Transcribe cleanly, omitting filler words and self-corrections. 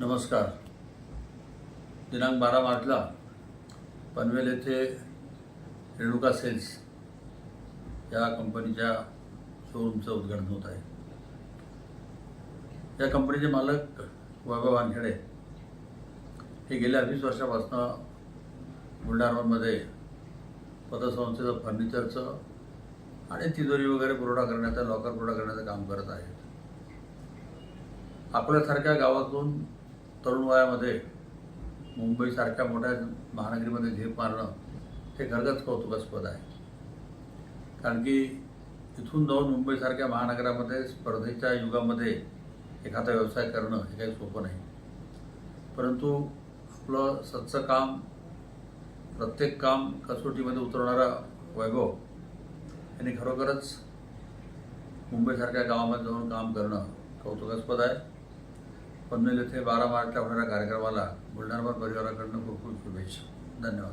नमस्कार. दिनांक 12 मार्चला पनवेल येथे रेणुका सेल्स या कंपनीच्या शोरूमचं उद्घाटन होत आहे. या कंपनीचे मालक वैभव वानखेडे हे गेल्या 20 वर्षापासून बुलढाणामध्ये पतसंस्थेचं फर्निचरचं आणि तिजोरी वगैरे पुरवठा करण्याचं, लॉकर पुरवठा करण्याचं काम करत आहेत. आपल्यासारख्या गावातून तरुण वयामध्ये मुंबईसारख्या मोठ्या महानगरीमध्ये झेप मारणं हे खरंच कौतुकास्पद आहे. कारण की इथून जाऊन मुंबईसारख्या महानगरामध्ये स्पर्धेच्या युगामध्ये एखादा व्यवसाय करणं हे काही सोपं नाही. परंतु आपलं सच्चं काम, प्रत्येक काम कसोटीमध्ये उतरवणारा वैभव यांनी खरोखरच मुंबईसारख्या गावामध्ये जाऊन काम करणं कौतुकास्पद आहे. पनवेल येथे 12 मार्चला होणाऱ्या कार्यक्रमाला बुलढाणा परिवाराकडून खूप खूप शुभेच्छा. धन्यवाद.